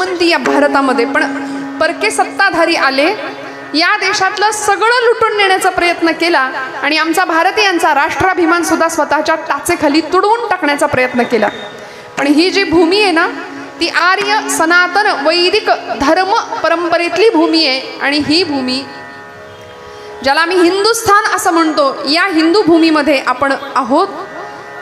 म्हणती या भारतामध्ये, पण परके सत्ताधारी आले, या देशातलं सगळं लुटून नेण्याचा प्रयत्न केला आणि आमचा भारतीयांचा राष्ट्राभिमान सुद्धा स्वतःच्या टाचेखाली तुडवून टाकण्याचा प्रयत्न केला. पण ही जी भूमी आहे ना, ती आर्य सनातन वैदिक धर्म परंपरेतली भूमी आहे. आणि ही भूमी ज्याला आम्ही हिंदुस्थान असं म्हणतो, या हिंदू भूमीमध्ये आपण आहोत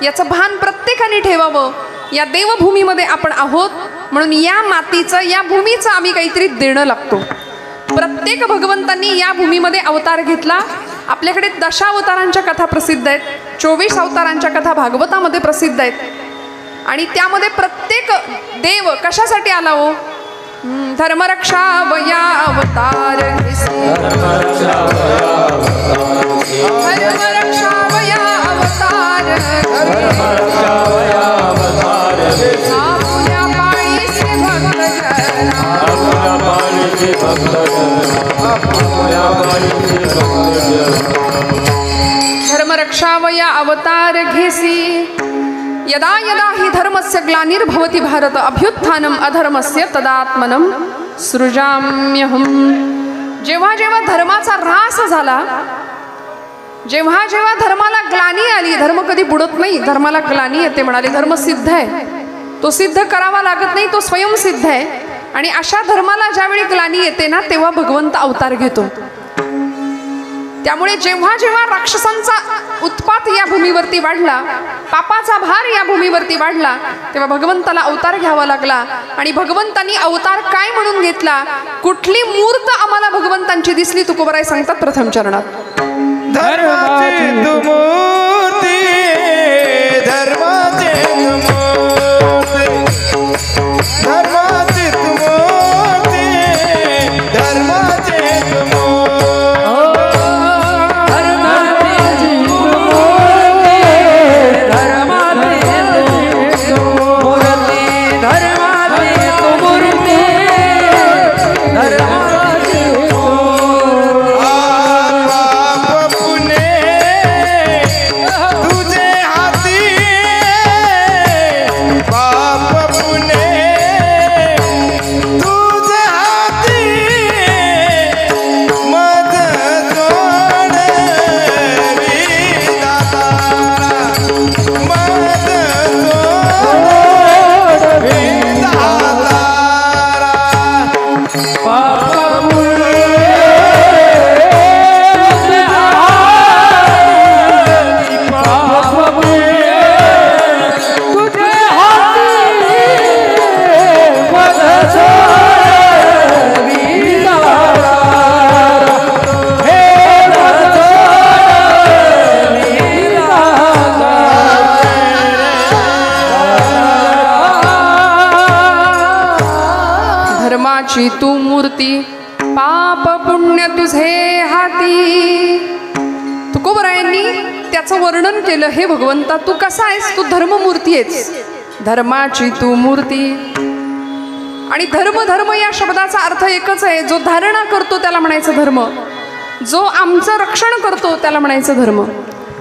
याचं भान प्रत्येकाने ठेवावं. या देवभूमीमध्ये आपण आहोत, म्हणून या मातीचं, या भूमीचं आम्ही काहीतरी देणं लागतो. प्रत्येक भगवंतांनी या भूमीमध्ये अवतार घेतला. आपल्याकडे दशावतारांच्या कथा प्रसिद्ध आहेत, 24 अवतारांच्या कथा भागवतामध्ये प्रसिद्ध आहेत. आणि त्यामध्ये प्रत्येक देव कशासाठी आला हो? धर्मरक्षा वया अवतार, धर्मरक्षा वया अवतार, आपुल्या पाळीचे धर्मरक्षा वया अवतार घेसी. यदा यदा हि धर्मस्य ग्लानिर्भवति भारत अभ्युत्थानम अधर्मस्य तदात्मनं सृजाम्यहम्. जेव्हा जेव्हा धर्माचा ऱ्हास झाला, जेव्हा जेव्हा धर्माला ग्लानी आली, धर्म कधी बुडत नाही, धर्माला ग्लानी येते म्हणाले. धर्म सिद्ध आहे, तो सिद्ध करावा लागत नाही, तो स्वयंसिद्ध आहे. आणि अशा धर्माला ज्यावेळी ग्लानी येते ना, तेव्हा भगवंत अवतार घेतो. त्यामुळे जेव्हा जेव्हा राक्षसांचा उत्पात या भूमीवरती वाढला, पापाचा भार या भूमीवरती वाढला, तेव्हा भगवंताला अवतार घ्यावा लागला. आणि भगवंतांनी अवतार काय म्हणून घेतला? कुठली मूर्त आम्हाला भगवंतांची दिसली? तुकोबराय सांगतात प्रथम चरणात, धर्माची मूर्ती, धर्माची मूर्ती, धर्माची मूर्ती, धर्माची तू मूर्ती, पाप पुण्य तुझे हाती. तुकोबरायांनी त्याचं वर्णन केलं. हे भगवंता, तू कसा आहेस? तू धर्ममूर्ती आहेस, धर्माची तू मूर्ती. आणि धर्म, धर्म या शब्दाचा अर्थ एकच आहे. जो धारणा करतो त्याला म्हणायचं धर्म, जो आमचं रक्षण करतो त्याला म्हणायचं धर्म.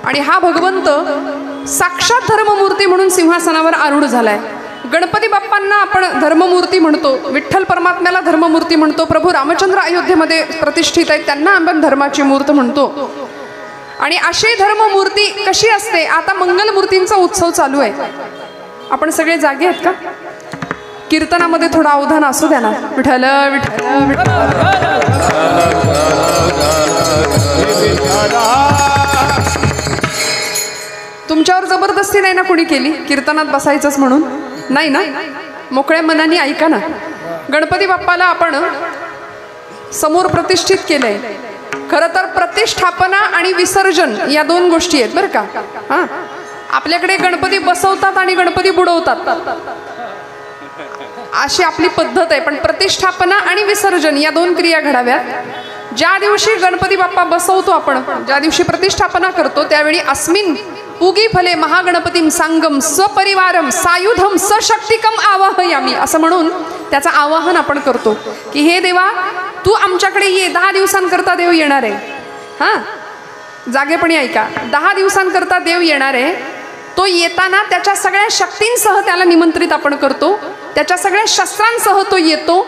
आणि हा भगवंत साक्षात धर्ममूर्ती म्हणून सिंहासनावर आरूढ झालाय. गणपती बाप्पांना आपण धर्ममूर्ती म्हणतो, विठ्ठल परमात्म्याला धर्ममूर्ती म्हणतो, प्रभू रामचंद्र अयोध्येमध्ये प्रतिष्ठित आहेत त्यांना आपण धर्माची मूर्त म्हणतो. आणि अशी धर्ममूर्ती कशी असते? आता मंगलमूर्तींचा उत्सव चालू आहे. आपण सगळे जागे आहेत का? कीर्तनामध्ये थोडा अवधान असू द्या ना. विठ्ठल विठ्ठल विठ्ठल. तुमच्यावर जबरदस्ती नाही ना कुणी केली कीर्तनात बसायचंच म्हणून? नाही ना? मोकळ्या मनाने ऐका ना. गणपती बाप्पाला आपण समोर प्रतिष्ठित केलंय. खरं तर प्रतिष्ठापना आणि विसर्जन या दोन गोष्टी आहेत बरं का. हां, आपल्याकडे गणपती बसवतात आणि गणपती बुडवतात, अशी आपली पद्धत आहे. पण प्रतिष्ठापना आणि विसर्जन या दोन क्रिया घडाव्यात. ज्या दिवशी गणपती बाप्पा बसवतो आपण, ज्या दिवशी प्रतिष्ठापना करतो, त्यावेळी अस्मिन उगी फले महागणपतीम सांगम स्वपरिवारम सायुधम सशक्तिकम आवाहयामी असं म्हणून त्याचं आवाहन आपण करतो की हे देवा, तू आमच्याकडे ये. 10 दिवसांकरता देव येणार आहे. हां, जागेपणी ऐका. 10 दिवसांकरता देव येणार आहे. तो येताना त्याच्या सगळ्या शक्तींसह त्याला निमंत्रित आपण करतो. त्याच्या सगळ्या शस्त्रांसह तो येतो.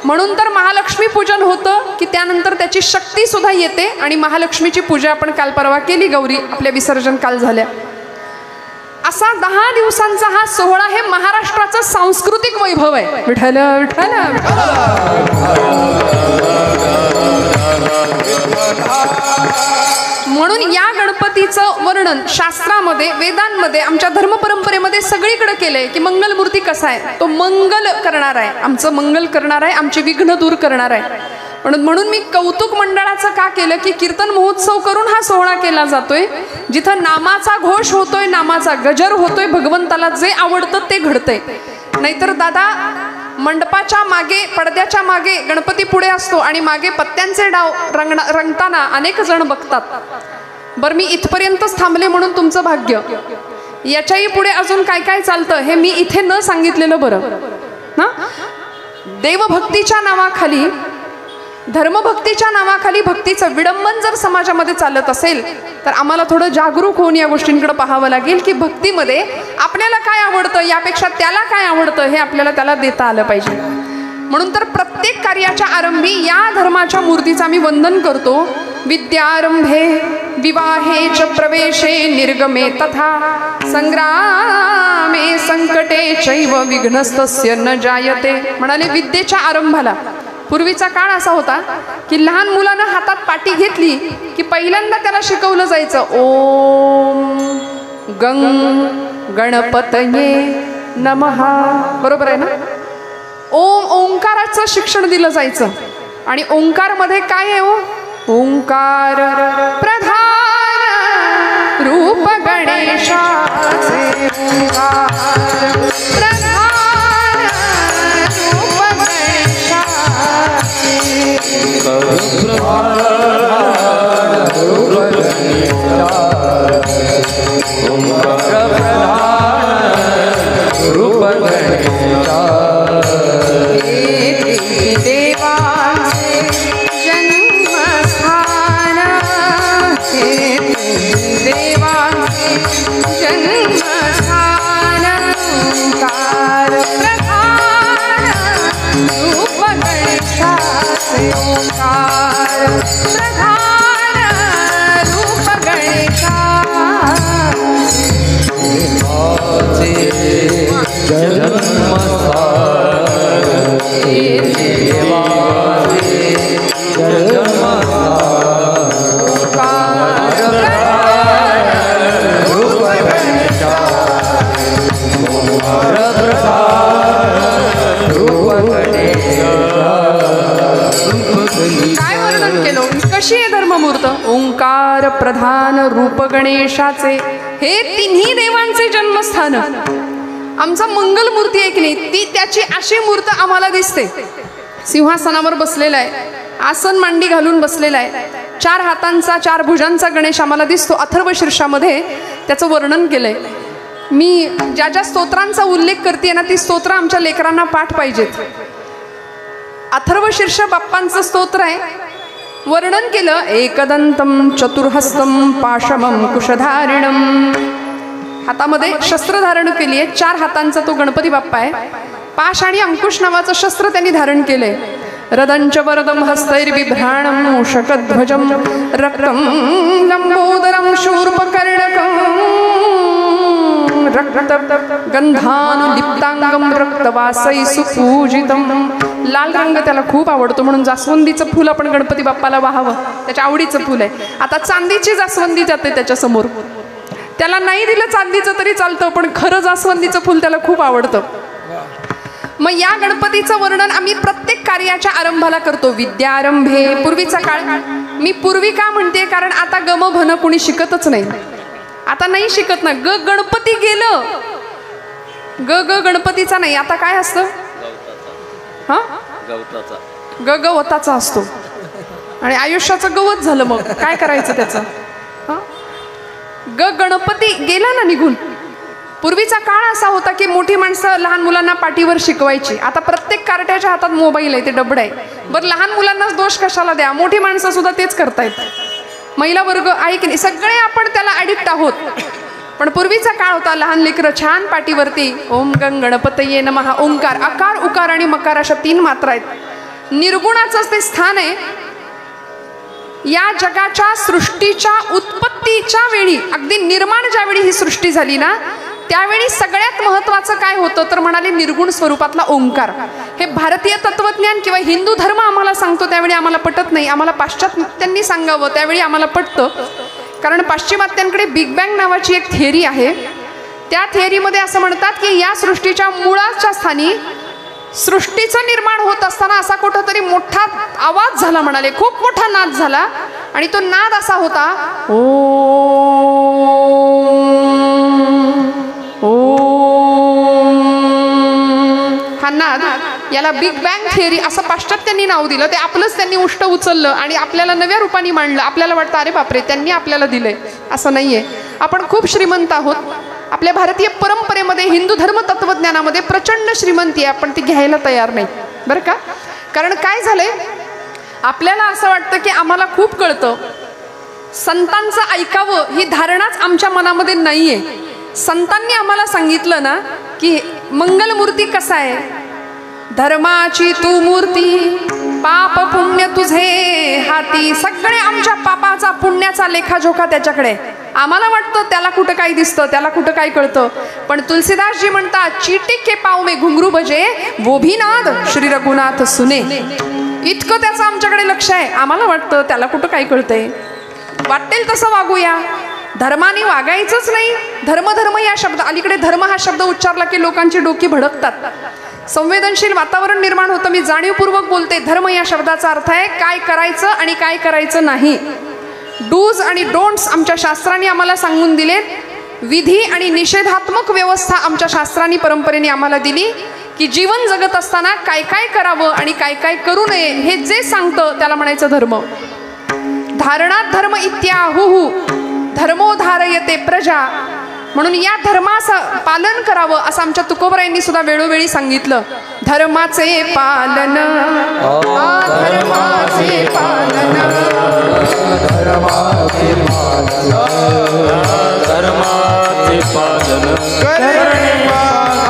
म्हणून तर महालक्ष्मी पूजन होतं की त्यानंतर त्याची शक्ती सुद्धा येते. आणि महालक्ष्मीची पूजा आपण काल परवा केली, गौरी आपल्या विसर्जन काल झाल्या. असा 10 दिवसांचा हा सोहळा हे महाराष्ट्राचं सांस्कृतिक वैभव आहे. विठ्ठल विठ्ठल. म्हणून या गणपतीचं वर्णन शास्त्रामध्ये, वेदांमध्ये, आमच्या धर्मपरंपरेमध्ये सगळीकडे केलंय की मंगलमूर्ती कसा आहे, तो मंगल करणार आहे, आमचं मंगल करणार आहे, आमची विघ्न दूर करणार आहे. म्हणून मी कौतुक मंडळाचं का केलं की कीर्तन महोत्सव करून हा सोहळा केला जातोय, जिथं नामाचा घोष होतोय, नामाचा गजर होतोय, भगवंताला जे आवडतं ते घडतंय. नाहीतर दादा मंडपाच्या मागे, पडद्याच्या मागे गणपती पुढे असतो आणि मागे पत्त्यांचे डाव रंगताना अनेक जण बघतात. बरं, मी इथपर्यंतच थांबले म्हणून तुमचं भाग्य. याच्याही पुढे अजून काय काय चालतं हे मी इथे न सांगितलेलं बरं ना. देवभक्तीच्या नावाखाली, धर्मभक्तीच्या नावाखाली भक्तीचं विडंबन जर समाजामध्ये चालत असेल तर आम्हाला थोडं जागरूक होऊन या गोष्टींकडे पाहावं लागेल की भक्तीमध्ये आपल्याला काय आवडतं यापेक्षा त्याला काय आवडतं हे आपल्याला त्याला देता आलं पाहिजे. म्हणून तर प्रत्येक कार्याच्या आरंभी या धर्माच्या मूर्तीचं आम्ही वंदन करतो. विद्यारंभे विवाहे च प्रवेशे निर्गमे तथा संग्रामे संकटे चैव विघ्नस्तस्य न जायते. म्हणाले विद्येच्या आरंभाला. पूर्वीचा काळ असा होता की लहान मुलानं हातात पाटी घेतली की पहिल्यांदा त्याला शिकवलं जायचं ओम गंग गणपतये नमः. बरोबर आहे ना. ओंकाराचं शिक्षण दिलं जायचं. आणि ओंकार मध्ये काय आहे हो? ओंकार प्रधान रूप गणेशाचे. ओंकार प्रधान रूप गणेशाचे. ओंकार प्रधान रूप गणेशाचे. देवाचे जन्मस्थान, देवाचे जन्मस्थान. ओंकार प्रधान रूप गणेशाचे. ओंकार प्रधान रूप गणेशाचे. काय वर्णन केलं? कशी आहे धर्ममूर्त? ओंकार प्रधान रूप गणेशाचे. हे तिन्ही देवांचे जन्मस्थान. आमचा मंगलमूर्ती आहे की नाही, ती त्याची अशी मूर्त आम्हाला दिसते. सिंहासनावर बसलेला आहे, आसन मांडी घालून बसलेला आहे, 4 हातांचा 4 भुजांचा गणेश आम्हाला दिसतो. अथर्वशीर्षामध्ये त्याचं वर्णन केलंय. मी ज्या ज्या स्तोत्रांचा उल्लेख करते ना, ती स्तोत्र आमच्या लेकरांना पाठ पाहिजेत. अथर्वशीर्ष बाप्पांचं स्तोत्र आहे. वर्णन केलं एकदंतम चतुर्हस्तम पाशमम कुशधारिणम. हातामध्ये शस्त्र धारण केली आहे. 4 हातांचा तो गणपती बाप्पा आहे. पाश आणि अंकुश नावाचं शस्त्र त्यांनी धारण केलंय. रदंच वरदम हस्तैर्बिभ्राणम शकध्वजम रक्तम लंबोदरम शूर्पकर्णकम रक्त गंधानुलिप्तांगम रक्तवासै सुपूजितम. लाल रंग त्याला खूप आवडतो म्हणून जास्वंदीचं फूल आपण गणपती बाप्पाला वाहावं, त्याच्या आवडीचं फूल आहे. आता चांदीची जास्वंदी जाते त्याच्या समोर. त्याला नाही दिलं चांदीचं तरी चालतं, पण खरं जास्वंदीचं फूल त्याला खूप आवडतं. मग या गणपतीचं वर्णन आम्ही प्रत्येक कार्याच्या आरंभाला करतो. विद्यारंभे. पूर्वीचा काळ. मी पूर्वी का म्हणते, कारण आता गम भन कोणी शिकतच नाही. आता नाही शिकत ना. गणपती गेलं. ग गणपतीचा नाही. आता काय असतं? हा, गवताचा असतो. आणि आयुष्याचं गवत झालं. मग काय करायचं त्याचं? गणपती गेला ना निघून. पूर्वीचा काळ असा होता की मोठी माणसं लहान मुलांना पाठीवर शिकवायची. आता प्रत्येक कार्ट्याच्या हातात मोबाईल आहे, ते डबड आहे. बरं, लहान मुलांनाच दोष कशाला द्या? मोठी माणसं सुद्धा तेच करतायत. महिला वर्ग आहे की नाही, सगळे आपण त्याला ॲडिक्ट आहोत. पण पूर्वीचा काळ होता, लहान लेकरं छान पाठीवरती ओम गणपतये नमः, ओंकार, आकार उकार आणि मकार अशा 3 मात्रा आहेत. निर्गुणाचंच ते स्थान आहे. या जगाच्या सृष्टीच्या उत्पत्तीच्या वेळी, अगदी निर्माण ज्यावेळी ही सृष्टी झाली ना, त्यावेळी सगळ्यात महत्त्वाचं काय होतं तर म्हणाले निर्गुण स्वरूपातला ओंकार. हे भारतीय तत्वज्ञान किंवा हिंदू धर्म आम्हाला सांगतो त्यावेळी आम्हाला पटत नाही. आम्हाला पाश्चात्यांनी सांगावं त्यावेळी आम्हाला पटतं. कारण पाश्चिमात्यांकडे बिग बँग नावाची एक थिअरी आहे. त्या थिअरीमध्ये असं म्हणतात की या सृष्टीच्या मुळाच्या स्थानी सृष्टीचं निर्माण होत असताना असा कुठंतरी मोठा आवाज झाला, म्हणाले खूप मोठा नाद झाला. आणि तो नाद असा होता, हा नाद, याला बिग बँग थिअरी असं पाश्चात्यांनी नाव दिलं. ते आपलंच त्यांनी उष्ट उचललं आणि आपल्याला नव्या रूपाने मांडलं. आपल्याला वाटतं अरे बापरे त्यांनी आपल्याला दिलंय. असं नाहीये. आपण खूप श्रीमंत आहोत. आपल्या भारतीय परंपरेमध्ये हिंदू धर्म तत्वज्ञानामध्ये प्रचंड श्रीमंती आहे. आपण ती घ्यायला तयार नाही बरं का. कारण काय झालंय, आपल्याला असं वाटतं की आम्हाला खूप कळतं. संतांचं ऐकावं ही धारणाच आमच्या मनामध्ये नाहीये. संतांनी आम्हाला सांगितलं ना की मंगलमूर्ती कसा आहे, धर्माची तू मूर्ती, पाप पुण्य तुझे हाती. सगळे आमच्या पापाचा पुण्याचा लेखाजोखा त्याच्याकडे. आम्हाला वाटतं त्याला कुठं काय दिसतं, त्याला कुठं काय कळतं. पण तुलसीदासजी म्हणतात, चीटी के पाव में घुंगरू बजे वो भी नाद श्री रघुनाथ सुने. इतकं त्याचं आमच्याकडे लक्ष आहे. आम्हाला वाटतं त्याला कुठं काय कळतंय, वाटेल तसं वागूया. धर्माने वागायचंच नाही. धर्म धर्म या शब्द, अलीकडे धर्म हा शब्द उच्चारला की लोकांची डोकी भडकतात. संवेदनशील वातावरण निर्माण होतं. मी जाणीवपूर्वक बोलते. धर्म या शब्दाचा अर्थ आहे काय करायचं आणि काय करायचं नाही. डूज आणि डोंट्स आमच्या शास्त्रांनी आम्हाला सांगून दिलेत. विधी आणि निषेधात्मक व्यवस्था आमच्या शास्त्रांनी परंपरेने आम्हाला दिली की जीवन जगत असताना काय काय करावं आणि काय काय करू नये हे जे सांगतं त्याला म्हणायचं धर्म. धारणात धर्म इत्याहुहु धर्मो धारयते प्रजा. म्हणून या धर्माचं पालन करावं असं आमच्या तुकोबरायांनी सुद्धा वेळोवेळी सांगितलं. धर्माचे पालन, धर्माचे पालन, धर्माचे पालन, धर्माचे पालन, करणे पाखंड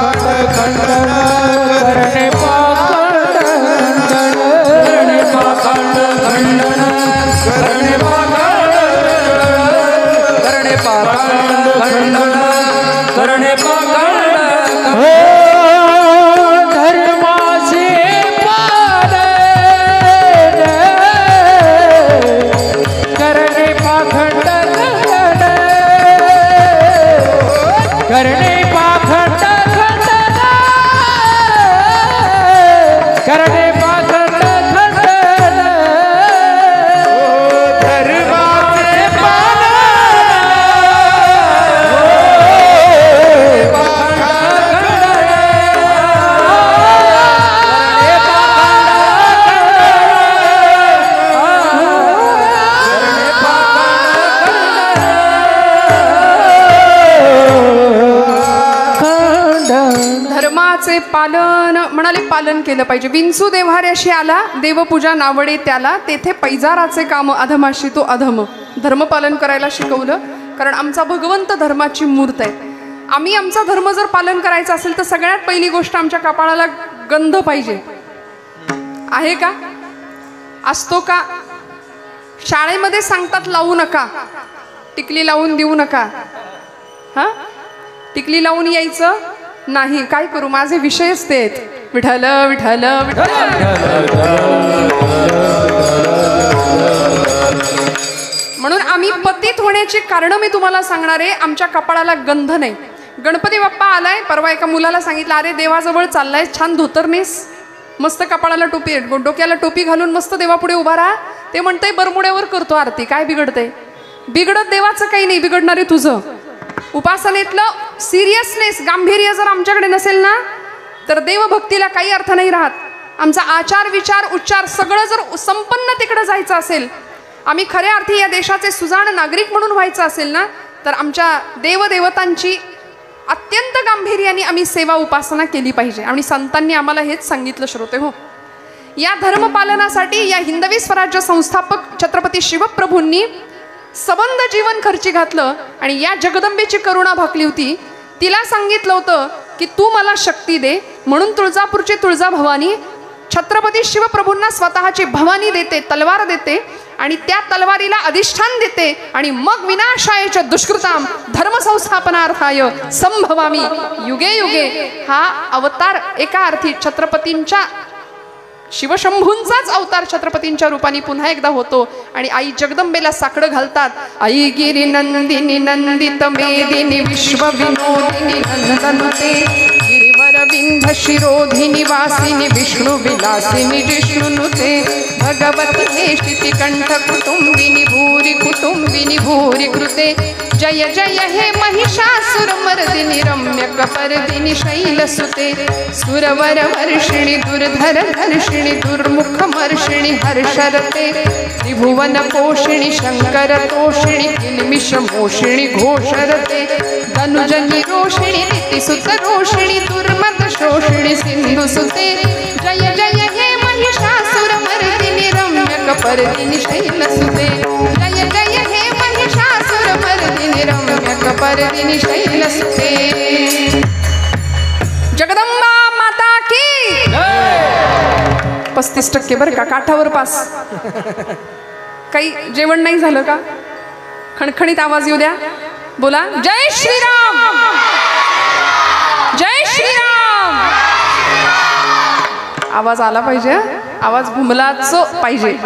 खंडन, करणे पाखंड खंडन, करणे पाखंड खंडन, करणे पाखंड खंडन, करणे पाखंड धर्माचे पालन, करणे पाखंड खंडन, करणे पाखंड खंडन, करणे पाखंड खंडन, धर्माचे पालन म्हणाले पालन केलं पाहिजे. विंचू देव्हाऱ्याशी आला, देवपूजा नावडे त्याला, तेथे पैजाराचे काम अधमाशी तो अधम. धर्मपालन करायला शिकवलं. कारण आमचा भगवंत धर्माची मूर्त आहे. आम्ही आमचा धर्म जर पालन करायचा असेल तर सगळ्यात पहिली गोष्ट आमच्या कपाळाला गंध पाहिजे. आहे का, असतो का? शाळेमध्ये सांगतात लावू नका, टिकली लावून देऊ नका. हा, टिकली लावून यायचं नाही. काय करू, माझे विषयच ते आहेत. विठ्ठल विठ्ठल विठ्ठल. म्हणून आम्ही पतित होण्याची कारण मी तुम्हाला सांगणार आहे. आमच्या कपाळाला गंध नाही. गणपती बाप्पा आलाय. परवा एका मुलाला सांगितलं, अरे देवाजवळ चाललाय, छान धोतरनेस, मस्त कपाळाला टोपी, डोक्याला टोपी घालून मस्त देवापुढे उभा राहा. ते म्हणतंय बरमुड्यावर करतो आरती, काय बिघडतंय? बिघडत देवाचं काही नाही, बिघडणारे तुझं. उपासनेतलं सिरियसनेस, गांभीर्य जर आमच्याकडे नसेल ना तर देवभक्तीला काही अर्थ नाही राहत. आमचा आचार विचार उच्चार सगळं जर संपन्न तिकडे जायचं असेल, आम्ही खऱ्या अर्थी या देशाचे सुजाण नागरिक म्हणून व्हायचं असेल ना, तर आमच्या देवदेवतांची अत्यंत गांभीर्याने आम्ही सेवा उपासना केली पाहिजे. आणि संतांनी आम्हाला हेच सांगितलं श्रोते हो. या धर्मपालनासाठी या हिंदवी स्वराज्य संस्थापक छत्रपती शिवप्रभूंनी सबंध जीवन खर्ची घातलं आणि या जगदंबेची करुणा भाकली होती. तिला सांगितलं होतं की तू मला शक्ती दे, म्हणून तुळजापूरची तुळजा भवानी छत्रपती शिवप्रभूंना स्वतःची भवानी देते, तलवार देते आणि त्या तलवारीला अधिष्ठान देते आणि मग विनाशायच दुष्कृताम धर्मसंस्थापनार्थाय संभवामी युगे युगे हा अवतार एका अर्थी छत्रपतींच्या शिवशंभूंचाच अवतार छत्रपतींच्या रूपाने पुन्हा एकदा होतो. आणि आई जगदंबेला साकडं घालतात. आई गिरी नंदिनी नंदित मेदिनी विश्व विनोदिनी नंदनुते गिरिवर विंध शिरोधिनी वासिनी विष्णु विलासिनी जिष्णुनुते भगवती हेष्टिति कंठ कुटुंबिनी भूरि कुटुंबिनी भूरि कृते जय जय हे महिषासुर मर्दिनी रम्य कपर्दिनी शैलसुते सुरवर वर्षिणी दुर्धर धर्षिणी दुर्मुख मर्षिणी हर्षरते त्रिभुवन पोषिणी शंकर तोषिणी किलमिष मोषिणी घोषरते धनुजनी रोषिणी नीतिसुत रोषिणी दुर्मत शोषिणी सिंधुसुते जय जय हे महिषासुर मर्दिनी रम्य कपर्दिनी शैलसुते जय जय हे महिषासुर मर्दिनी रम्य कपर्दिनी शैलसुते. जगदंबा माता की 35% बरं का, काठावर पास. काही जेवण नाही झालं का? खणखणीत आवाज येऊ द्या. बोला जय श्रीराम, जय श्रीराम. आवाज आला पाहिजे, आवाज घुमलाच पाहिजे.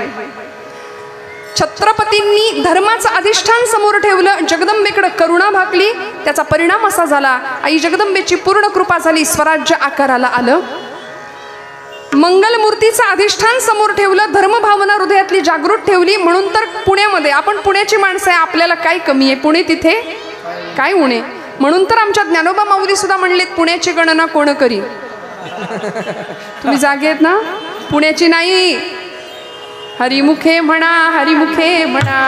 छत्रपतींनी धर्माचं अधिष्ठान समोर ठेवलं, जगदंबेकडे करुणा भाकली. त्याचा परिणाम असा झाला, आई जगदंबेची पूर्ण कृपा झाली, स्वराज्य आकाराला आलं. मंगलमूर्तीचं अधिष्ठान समोर ठेवलं, धर्मभावना हृदयातली जागृत ठेवली. म्हणून तर पुण्यामध्ये, आपण पुण्याची माणसं आहे, आपल्याला काय कमी आहे, पुणे तिथे काय उणे. म्हणून तर आमच्या ज्ञानोबा माऊली सुद्धा म्हणलेत, पुण्याची गणना कोण करी. तुम्ही जागे आहेत ना? पुण्याची नाही, हरिमुखे म्हणा, हरिमुखे म्हणा,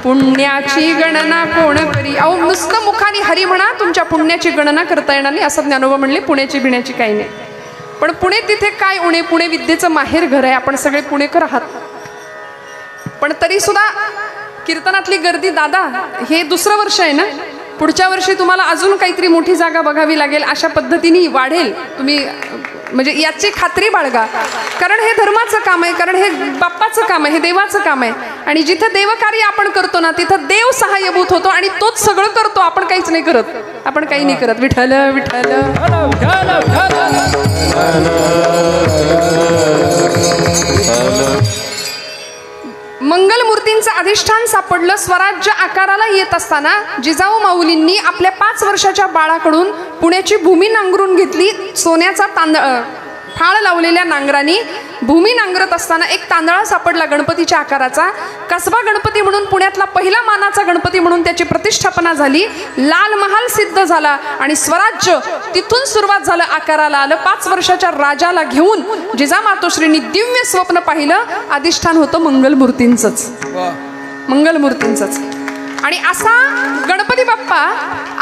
पुण्याची गणना कोण करी. अहो नुसतं मुखाने हरी म्हणा, तुमच्या पुण्याची गणना करता येणार नाही असं ज्ञानोबा म्हणले. पुण्याची बिण्याची काही नाही. पण पुणे तिथे काय उणे, पुणे विद्येचं माहेर घर आहे, आपण सगळे पुणेकर आहात. पण तरी सुद्धा कीर्तनातली गर्दी, दादा हे दुसरं वर्ष आहे ना, पुढच्या वर्षी तुम्हाला अजून काहीतरी मोठी जागा बघावी लागेल, अशा पद्धतीने वाढेल. तुम्ही म्हणजे याची खात्री बाळगा, कारण हे धर्माचं काम आहे, कारण हे बाप्पाचं काम आहे, हे देवाचं काम आहे. आणि जिथं देवकार्य आपण करतो ना, तिथं देव सहाय्यभूत होतो आणि तोच सगळं करतो. आपण काहीच नाही करत, आपण काही नाही करत. विठ्ठल विठ्ठल. मंगलमूर्तींचं अधिष्ठान सापडलं. स्वराज्य आकाराला येत असताना जिजाऊ माऊलींनी आपल्या 5 वर्षाच्या बाळाकडून पुण्याची भूमी नांगरून घेतली. सोन्याचा फाळ लावलेल्या नांगरानी भूमी नांगरत असताना एक तांदळा सापडला गणपतीच्या आकाराचा. कसबा गणपती म्हणून पुण्यातला पहिला मानाचा गणपती म्हणून त्याची प्रतिष्ठापना झाली. लाल महाल सिद्ध झाला आणि स्वराज्य तिथून सुरुवात झालं, आकाराला आलं. 5 वर्षाच्या राजाला घेऊन जिजामातोश्रींनी दिव्य स्वप्न पाहिलं. अधिष्ठान होतं मंगलमूर्तींचंच, मंगलमूर्तींचंच. आणि असा गणपती बाप्पा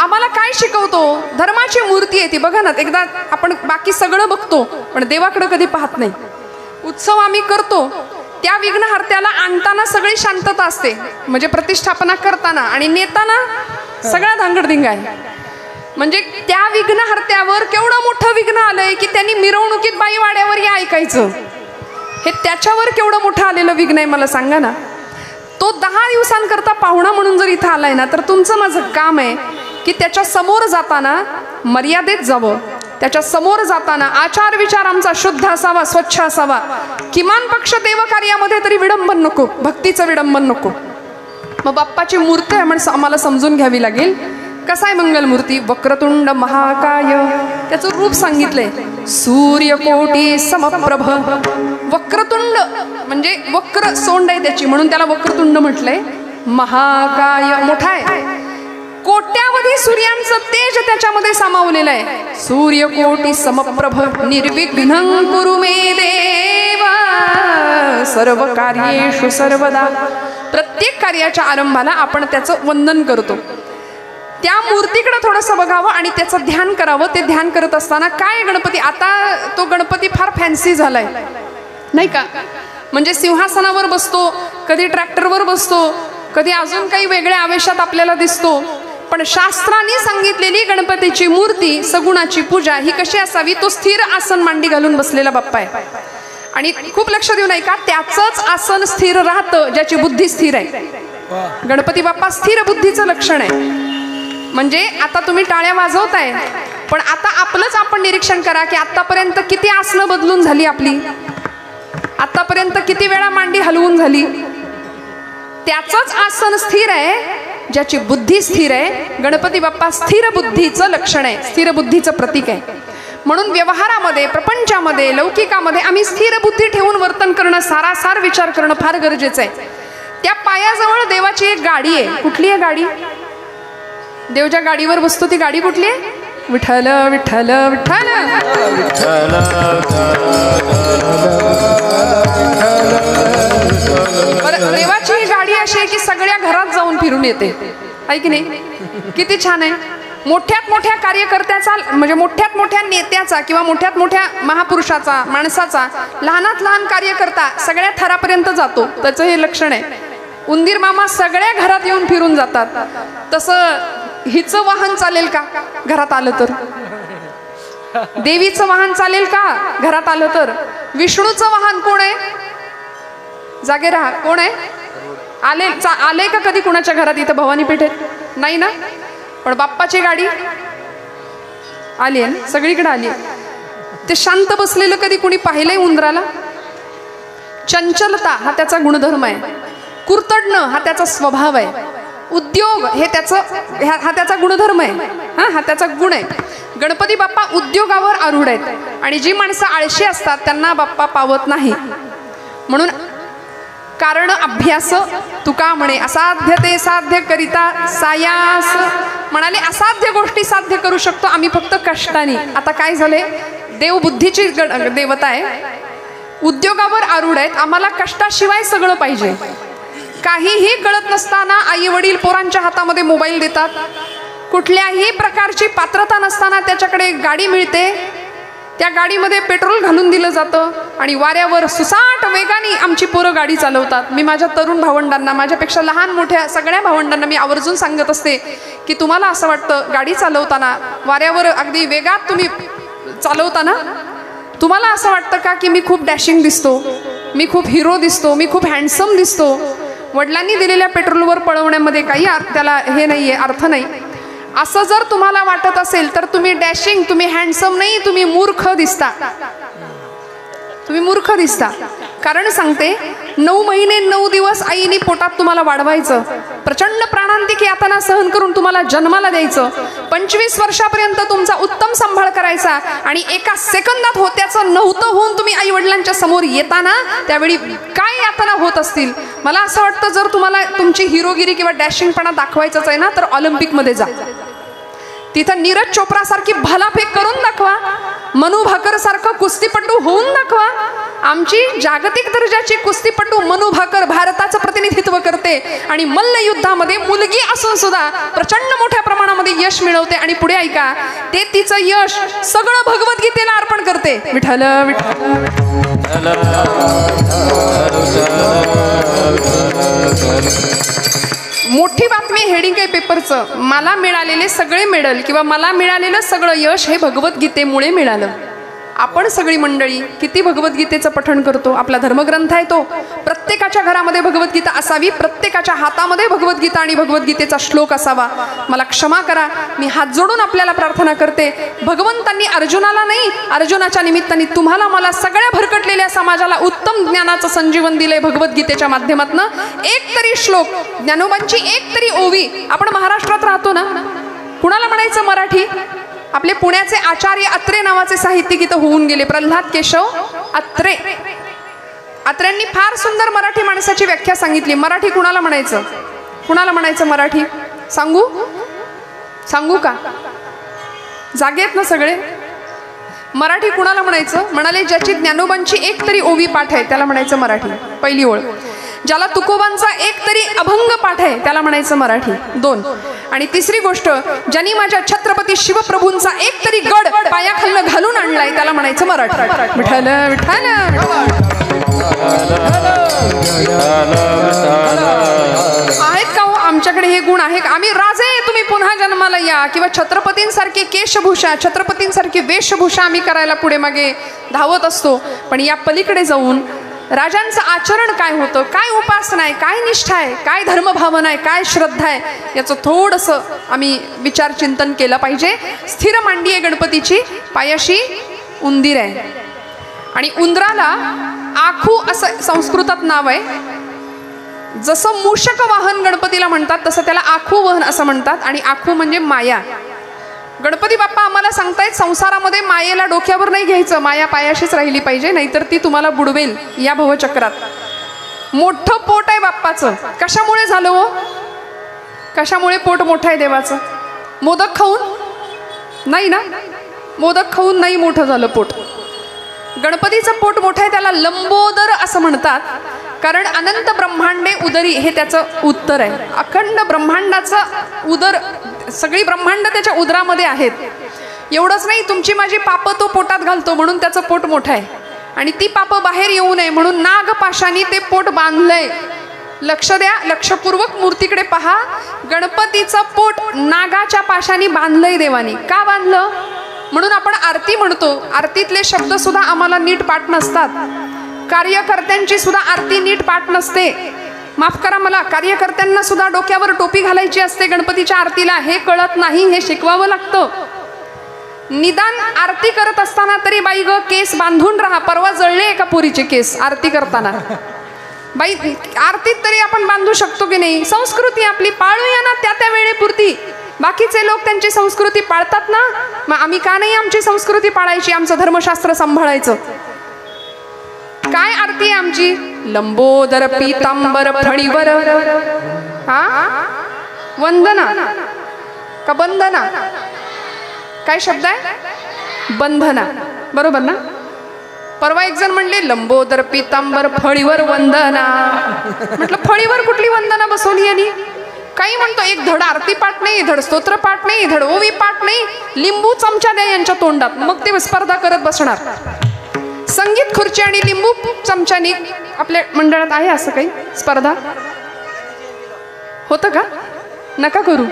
आम्हाला काय शिकवतो? धर्माची मूर्ती आहे ती. बघा ना, एकदा आपण बाकी सगळं बघतो पण देवाकडे कधी पाहत नाही. उत्सव आम्ही करतो, त्या विघ्नहर्त्याला आणताना सगळी शांतता असते, म्हणजे प्रतिष्ठापना करताना, आणि नेताना सगळा धांगडधिंगा आहे. म्हणजे त्या विघ्नहर्त्यावर केवढं मोठं विघ्न आलंय की त्यांनी मिरवणुकीत बाईवाड्यावर या ऐकायचं. हे त्याच्यावर केवढं मोठं आलेलं विघ्न आहे मला सांगा ना. तो 10 दिवसांकरता पाहुणा म्हणून जर इथं आलाय ना, तर तुमचं माझं काम आहे की त्याच्या समोर जाताना मर्यादेत जावं. त्याच्या समोर जाताना आचार विचार आमचा शुद्ध असावा, स्वच्छ असावा. किमान पक्ष देवकार्यामध्ये तरी विडंबन नको, भक्तीचं विडंबन नको. मग बाप्पाची मूर्ती आम्हाला समजून घ्यावी लागेल. कसा आहे मंगलमूर्ती? वक्रतुंड महाकाय. त्याचं रूप सांगितलंय, सूर्यकोटी समप्रभ. वक्रतुंड म्हणजे वक्र सोंड आहे त्याची, म्हणून त्याला वक्रतुंड म्हटलंय. महाकाय, मोठा आहे. कोट्यावधी सूर्यांचं तेज त्याच्यामध्ये सामावलेलं आहे. सूर्यकोटी समप्रभ निर्विघ्नं कुरु मे देव सर्व कार्येषु सर्वदा. प्रत्येक कार्याच्या आरंभाला आपण त्याचं वंदन करतो. त्या मूर्तीकडे थोडंसं बघावं आणि त्याचं ध्यान करावं. ते ध्यान करत असताना काय गणपती, आता तो गणपती फार फॅन्सी झालाय नाही का. म्हणजे सिंहासनावर बसतो, कधी ट्रॅक्टरवर बसतो, कधी अजून काही वेगळ्या आवेशात आपल्याला दिसतो, पण शास्त्रांनी सांगितलेली गणपतीची मूर्ती सगुणाची पूजा ही कशी असावी, तो स्थिर आसन मांडी घालून बसलेला बाप्पा आहे. आणि खूप लक्ष देऊ नये का, त्याचंच आसन स्थिर राहतं ज्याची बुद्धी स्थिर आहे. गणपती बाप्पा स्थिर बुद्धीचं लक्षण आहे. म्हणजे आता तुम्ही टाळ्या वाजवताय, पण आता आपलंच आपण निरीक्षण करा की आतापर्यंत किती आसनं बदलून झाली आपली, आतापर्यंत किती वेळा मांडी हलवून झाली. त्याचंच आसन स्थिर आहे ज्याची बुद्धी स्थिर आहे. गणपती बाप्पा स्थिर बुद्धीचं लक्षण आहे, स्थिर बुद्धीचं प्रतीक आहे. म्हणून व्यवहारामध्ये, प्रपंचामध्ये, लौकिकामध्ये आम्ही स्थिर बुद्धी ठेवून वर्तन करणं, सारासार विचार करणं फार गरजेचं आहे. त्या पायाजवळ देवाची एक गाडी आहे. कुठली आहे गाडी? देव ज्या गाडीवर बसतो ती गाडी कुठली आहे? विठ्ठल विठ्ठल विठ्ठल. देवाची ही गाडी अशी आहे की सगळ्या घरात जाऊन फिरून येते, आहे की नाही? किती छान आहे. मोठ्यात मोठ्या कार्यकर्त्याचा, म्हणजे मोठ्यात मोठ्या नेत्याचा किंवा मोठ्यात मोठ्या महापुरुषाचा, माणसाचा लहानात लहान कार्यकर्ता सगळ्या थरापर्यंत जातो. त्याचं हे लक्षण आहे. उंदीर मामा सगळ्या घरात येऊन फिरून जातात. तसं हिचं वाहन चालेल का घरात आलं तर? देवीचं वाहन चालेल का घरात आलं तर? विष्णूचं वाहन कोण आहे? जागे राहा, कोण आहे? आले का कधी कुणाच्या घरात इथं भवानी पेठेत? नाही ना. पण बाप्पाची गाडी आली आहे ना, सगळीकडे आली. ते शांत बसलेलं कधी कुणी पाहिलंय उंदराला? चंचलता हा त्याचा गुणधर्म आहे. कुरतडणं हा त्याचा स्वभाव आहे. उद्योग हे त्याचं हा त्याचा गुणधर्म आहे. हा त्याचा गुण आहे. गणपती बाप्पा उद्योगावर आरूढ आहेत. आणि जी माणसं आळशी असतात त्यांना बाप्पा पावत नाही. म्हणून कारण अभ्यास तुका म्हणे, असाध्य ते साध्य करिता सायास. म्हणाले असाध्य गोष्टी साध्य करू शकतो आम्ही फक्त कष्टाने. आता काय झाले, देव बुद्धीची देवता आहे, उद्योगावर आरूढ आहेत. आम्हाला कष्टाशिवाय सगळं पाहिजे. काहीही कळत नसताना आई वडील पोरांच्या हातामध्ये मोबाईल देतात. कुठल्याही प्रकारची पात्रता नसताना त्याच्याकडे गाडी मिळते, त्या गाडीमध्ये पेट्रोल घालून दिलं जातं आणि वाऱ्यावर सुसाट वेगाने आमची पोरं गाडी चालवतात. मी माझ्या तरुण भावंडांना, माझ्यापेक्षा लहान मोठ्या सगळ्या भावंडांना मी आवर्जून सांगत असते की तुम्हाला असं वाटतं गाडी चालवताना वाऱ्यावर अगदी वेगात तुम्ही चालवताना तुम्हाला असं वाटतं का की मी खूप डॅशिंग दिसतो, मी खूप हिरो दिसतो, मी खूप हँडसम दिसतो? वडिलांनी दिलेल्या पेट्रोलवर पळवण्यामध्ये काही त्याला हे नाहीये, अर्थ नाही. असं जर तुम्हाला वाटत असेल तर तुम्ही डॅशिंग, तुम्ही हँडसम नाही, तुम्ही मूर्ख दिसता. तुम्ही मूर्ख दिसता. कारण सांगते, 9 महिने 9 दिवस आईने पोटात तुम्हाला वाढवायचं, प्रचंड प्राणांतिक यातना सहन करून तुम्हाला जन्माला द्यायचं, 25 वर्षापर्यंत तुमचा उत्तम सांभाळ करायचा आणि एका सेकंदात होत्याचं नव्हतं होऊन तुम्ही आई वडिलांच्या समोर येताना त्यावेळी काय यातना होत असतील. मला असं वाटतं जर तुम्हाला तुमची हिरोगिरी किंवा डॅशिंगपणा दाखवायचंच आहे ना तर ऑलिम्पिकमध्ये जा. तिथं नीरज चोप्रा सारखी भालाफेक करून दाखवा, मनू भाकर सारखं कुस्तीपटू होऊन दाखवा. आमची जागतिक दर्जाची कुस्तीपटू मनू भाकर भारताचं प्रतिनिधित्व करते आणि मल्लयुद्धामध्ये मुलगी असून सुद्धा प्रचंड मोठ्या प्रमाणामध्ये यश मिळवते. आणि पुढे ऐका, ते तिचं यश सगळं भगवद्गीतेला अर्पण करते. विठ्ठल विठ्ठल. मोठी बातमी हेडिंग आहे पेपरचं, मला मिळालेले सगळे मेडल किंवा मला मिळालेलं सगळं यश हे भगवद्गीतेमुळे मिळालं. आपण सगळी मंडळी किती भगवद्गीतेचं पठण करतो? आपला धर्मग्रंथ आहे तो. प्रत्येकाच्या घरामध्ये भगवद्गीता असावी, प्रत्येकाच्या हातामध्ये भगवद्गीता आणि भगवद्गीतेचा श्लोक असावा. मला क्षमा करा, मी हात जोडून आपल्याला प्रार्थना करते, भगवंतांनी अर्जुनाला नाही, अर्जुनाच्या निमित्ताने तुम्हाला मला सगळ्या भरकटलेल्या समाजाला उत्तम ज्ञानाचं संजीवन दिलंय भगवद्गीतेच्या माध्यमातून. एक तरी श्लोक, ज्ञानोबांची एक तरी ओवी. आपण महाराष्ट्रात राहतो ना, कुणाला म्हणायचं मराठी? आपले पुण्याचे आचार्य अत्रे नावाचे साहित्यिक इथं होऊन गेले, प्रल्हाद केशव अत्रे. अत्र्यांनी फार सुंदर मराठी माणसाची व्याख्या सांगितली. मराठी कुणाला म्हणायचं? कुणाला म्हणायचं मराठी? सांगू का? जागे आहेत ना सगळे? मराठी कुणाला म्हणायचं? म्हणाले ज्याची ज्ञानोबांची एक तरी ओवी पाठ आहे त्याला म्हणायचं मराठी. पहिली ओळ. ज्याला तुकोबांचा एक तरी अभंग पाठ आहे त्याला म्हणायचं मराठी. 2. आणि तिसरी गोष्ट, ज्यांनी माझ्या छत्रपती शिवप्रभूंचा एक तरी गड पायाखालनं घालून आणलाय त्याला म्हणायचं मराठी. विठ्ठल विठ्ठल. आहेत गुण आहे का? आम्ही राजे तुम्ही पुन्हा जन्माला या किंवा छत्रपतींसारखी केशभूषा, छत्रपतींसारखी वेशभूषा आम्ही करायला पुढे मागे धावत असतो. पण या पलीकडे जाऊन राजांचं आचरण काय होतं, काय उपासना आहे, काय निष्ठा आहे, काय धर्मभावना आहे, काय श्रद्धा आहे, याचं थोडंसं आम्ही विचार चिंतन केलं पाहिजे. स्थिर मांडी आहे गणपतीची, पायाशी उंदीर आहे आणि उंदराला आखू असं संस्कृतात नाव आहे. जसं मूषक वाहन गणपतीला म्हणतात तसं त्याला आखू वाहन असं म्हणतात. आणि आखू म्हणजे माया. गणपती बाप्पा आम्हाला सांगतायत संसारामध्ये मायेला डोक्यावर नाही घ्यायचं, माया पायाशीच राहिली पाहिजे, नाहीतर ती तुम्हाला बुडवेल या भवचक्रात. मोठं पोट आहे बाप्पाचं. कशामुळे झालं हो? कशामुळे पोट मोठं आहे देवाचं? मोदक खाऊन नाही ना, मोदक खाऊन नाही मोठं झालं पोट. गणपतीचं पोट मोठं आहे, त्याला लंबोदर असं म्हणतात, कारण अनंत ब्रह्मांडे उदरी हे त्याचं उत्तर आहे. अखंड ब्रह्मांडाचं उदर, सगळी ब्रह्मांड त्याच्या उदरामध्ये आहेत. एवढंच नाही, तुमची माझी पापं तो पोटात घालतो म्हणून त्याचं पोट मोठं आहे. आणि ती पापं बाहेर येऊ नये म्हणून नागपाशाने ते पोट बांधलंय. लक्ष द्या, लक्षपूर्वक मूर्तीकडे पहा. गणपतीचं पोट नागाच्या पाशाने बांधलंय देवानी. का बांधलं? म्हणून आपण आरती म्हणतो. आरतीतले शब्द सुद्धा आम्हाला नीट पाठ नसतात. कार्यकर्त्यांची सुद्धा आरती नीट पाठ नसते. माफ करा मला, कार्यकर्त्यांना सुद्धा डोक्यावर टोपी घालायची असते गणपतीच्या आरतीला. हे कळत नाही, हे शिकवावं लागतं. निदान आरती करत असताना तरी बाई ग केस बांधून राहा. परवा जळले एका पुरीचे केस आरती करताना. बाई आरतीत तरी आपण बांधू शकतो की नाही? संस्कृती आपली पाळूया ना त्या त्या वेळेपुरती. बाकीचे लोक त्यांची संस्कृती पाळतात ना, मग आम्ही का नाही आमची संस्कृती पाळायची, आमचं धर्मशास्त्र सांभाळायचं? काय आरती आहे आमची? लंबोदर पीतांबर फणीवर. हा, वंदना का बंदना? काय शब्द आहे? बंधना. बरोबर ना? परवा एक जण म्हणले लंबोदर पीतांबर फळीवर वंदना. म्हटलं फळीवर कुठली वंदना बसवली यांनी? काही म्हणतो एक धड आरती पाठ नाही, धड स्तोत्र पाठ नाही, धड ओवी पाठ नाही, लिंबू चमचा द्या यांच्या तोंडात, मग ते स्पर्धा करत बसणार. संगीत खुर्ची आणि लिंबू चमच्यानी आपल्या मंडळात आहे असं काही स्पर्धा? होतं का? नका करू.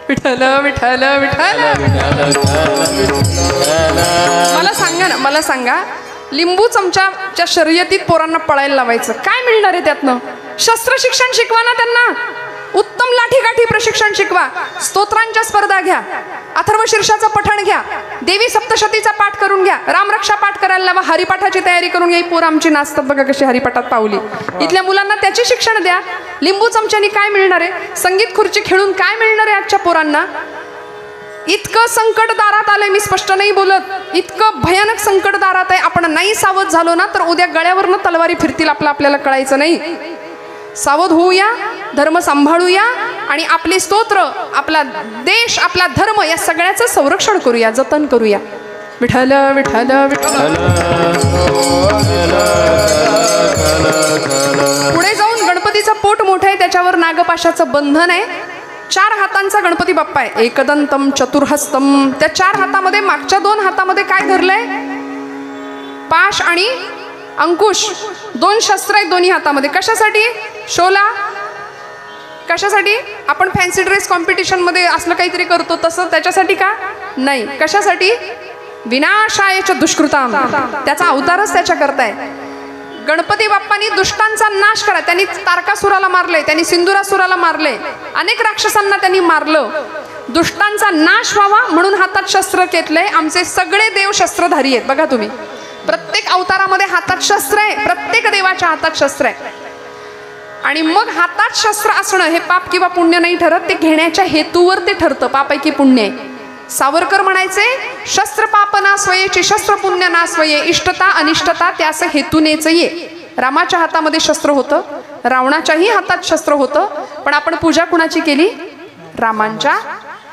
विठ्ठल विठ्ठल विठ्ठल. मला सांगा लिंबू चमच्याच्या शर्यतीत पोरांना पळायला लावायचं, काय मिळणार आहे त्यातनं? शस्त्र शिक्षण शिकवा ना त्यांना. उत्तम लाठीकाठी प्रशिक्षण शिकवा. स्तोत्रांच्या स्पर्धा घ्या, अथर्वशीर्षाचं पठण घ्या, देवी सप्तशतीचा पाठ करून घ्या, रामरक्षा पाठ करायला लावा, हरिपाठाची तयारी करून घ्या. पोरं आमची नाचतात बघा कशी हरिपाठात पावली. इथल्या मुलांना त्याचे शिक्षण द्या. लिंबू चमच्यानी काय मिळणार आहे? संगीत खुर्ची खेळून काय मिळणार आहे आजच्या पोरांना? इतकं संकट दारात आलंय, मी स्पष्ट नाही बोलत, इतकं भयानक संकट दारात आहे. आपण नाही सावध झालो ना तर उद्या गळ्यावरनं तलवारी फिरतील आपल्याला कळायचं नाही. सावध होऊया, धर्म सांभाळूया आणि आपली स्तोत्र, आपला देश, आपला धर्म या सगळ्याचं संरक्षण करूया, जतन करूया. विठ्ठल विठ्ठल विठ्ठल. पुढे जाऊन गणपतीचं पोट मोठं आहे, त्याच्यावर नागपाशाचं बंधन आहे. 4 हातांचा गणपती बाप्पा आहे. एकदंतम चतुर्हस्तम. त्या 4 हातामध्ये मागच्या 2 हातामध्ये काय धरलंय? पाश आणि अंकुश. 2 शस्त्र आहेत दोन्ही हातामध्ये. कशासाठी? शोला. कशासाठी? आपण फॅन्सी ड्रेस कॉम्पिटिशन मध्ये असलं काहीतरी करतो तसं त्याच्यासाठी का? नाही. कशासाठी? विनाशायच दुष्कृताम. त्याचा अवतारच त्याच्या करताय. गणपती बाप्पांनी दुष्टांचा नाश करा. त्यांनी तारकासुराला मारले, त्यांनी सिंदुरासुराला मारले, अनेक राक्षसांना त्यांनी मारलं. दुष्टांचा नाश व्हावा म्हणून हातात शस्त्र घेतलंय. आमचे सगळे देव शस्त्रधारी आहेत. बघा तुम्ही, प्रत्येक अवतारामध्ये हातात शस्त्र आहे, प्रत्येक देवाच्या हातात शस्त्र आहे. आणि मग हातात शस्त्र असणं हे पाप किंवा पुण्य नाही ठरत, ते घेण्याच्या हेतूवर ते ठरतं, पाप आहे की पुण्य आहे. सावरकर म्हणायचे, शस्त्र पाप ना स्वयेची शस्त्र पुण्य ना स्वये, इष्टता अनिष्टता त्यास हेतूनेच ये. रामाच्या हातामध्ये शस्त्र होतं, रावणाच्याही हातात शस्त्र होतं, पण आपण पूजा कुणाची केली? रामांच्या